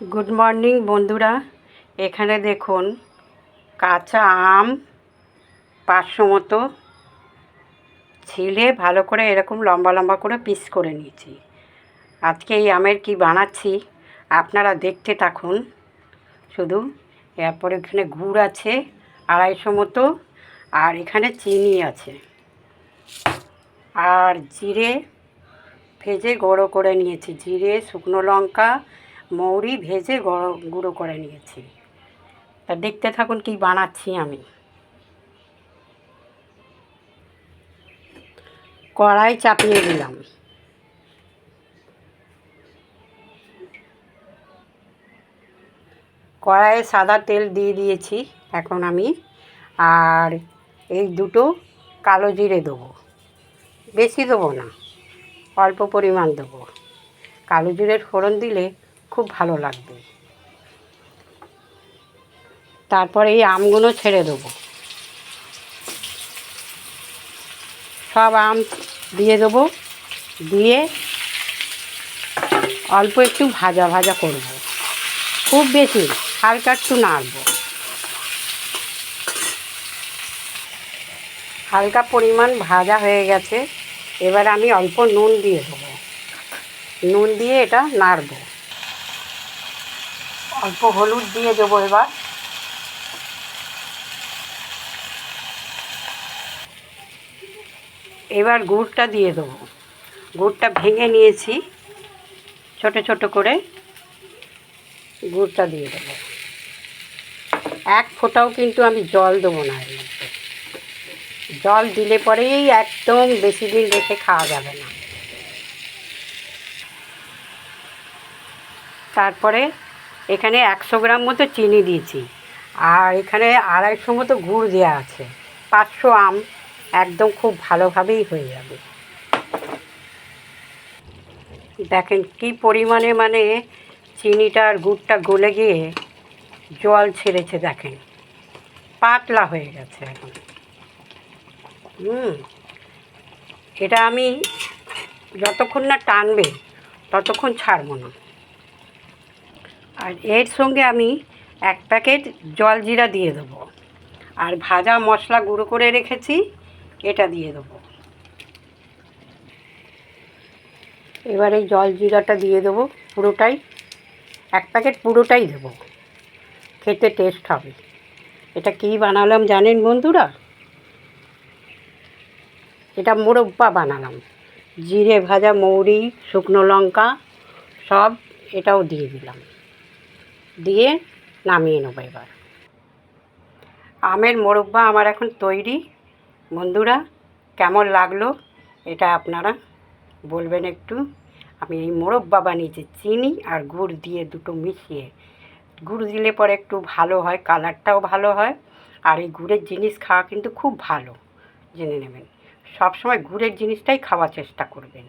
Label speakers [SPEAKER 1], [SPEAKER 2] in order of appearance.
[SPEAKER 1] Good morning বন্ধুরা। এখানে দেখুন কাঁচা আম 500 মতো ছিলে ভালো করে এরকম লম্বা লম্বা করে পিস করে নিয়েছি। আজকে এই আমের কি বানাচ্ছি আপনারা দেখতে থাকুন শুধু। এরপরে এখানে গুড় আছে 250 মতো, আর এখানে চিনি আছে, আর জিরে ভেজে গুঁড়ো করে নিয়েছি। জিরে, শুকনো লঙ্কা, মৌরি ভেজে গুঁড়ো করে নিয়েছি। তা দেখতে থাকুন কি বানাচ্ছি আমি। কড়াই চাপিয়ে দিলাম, কড়াইয়ে সাদা তেল দিয়ে দিয়েছি এখন আমি। আর এই দুটো কালো জিরে দেবো, বেশি দেবো না, অল্প পরিমাণ দেবো। কালো জিরের ফোড়ন দিলে খুব ভালো লাগবে। তারপরে এই আমগুলো ছেড়ে দেবো, সব আম দিয়ে দেবো, দিয়ে অল্প একটু ভাজা ভাজা করব, খুব বেশি হালকা একটু নাড়বো। হালকা পরিমাণ ভাজা হয়ে গেছে, এবার আমি অল্প নুন দিয়ে দেবো। নুন দিয়ে এটা নাড়বো। অল্প হলুদ দিয়ে দেবো এবার। এবার গুড়টা দিয়ে দেবো। গুড়টা ভেঙে নিয়েছি ছোট ছোট করে, গুড়টা দিয়ে দেবো। এক ফোঁটাও কিন্তু আমি জল দেবো না এর মধ্যে। জল দিলে পরেই একদম বেশি দিন রেখে খাওয়া যাবে না। তারপরে এখানে 100 গ্রাম মতো চিনি দিয়েছি, আর এখানে 250 মতো গুড় দেওয়া আছে। 500 আম, একদম খুব ভালোভাবেই হয়ে যাবে। দেখেন কি পরিমাণে মানে চিনিটা আর গুড়টা গলে গিয়ে জল ছেড়েছে, দেখেন পাতলা হয়ে গেছে এখন। এটা আমি যতক্ষণ না টানবে ততক্ষণ ছাড়বো না। আর এর সঙ্গে আমি 1 প্যাকেট জলজিরা দিয়ে দেবো, আর ভাজা মশলা গুঁড়ো করে রেখেছি এটা দিয়ে দেবো। এবার এই জলজিরাটা দিয়ে দেবো পুরোটাই, 1 প্যাকেট পুরোটাই দেবো, খেতে টেস্ট হবে। এটা কী বানালাম জানেন বন্ধুরা? এটা মোরব্বা বানালাম। জিরে ভাজা, মৌরি, শুকনো লঙ্কা সব এটাও দিয়ে দিলাম, দিয়ে নামিয়ে নেবো এবার। আমের মোরব্বা আমার এখন তৈরি। বন্ধুরা কেমন লাগলো এটা আপনারা বলবেন একটু। আমি এই মোরব্বা বানিয়েছি চিনি আর গুড় দিয়ে দুটো মিশিয়ে। গুড় দিলে পরে একটু ভালো হয়, কালারটাও ভালো হয়। আর এই গুড়ের জিনিস খাওয়া কিন্তু খুব ভালো, জেনে নেবেন। সব সময় গুড়ের জিনিসটাই খাওয়ার চেষ্টা করবেন।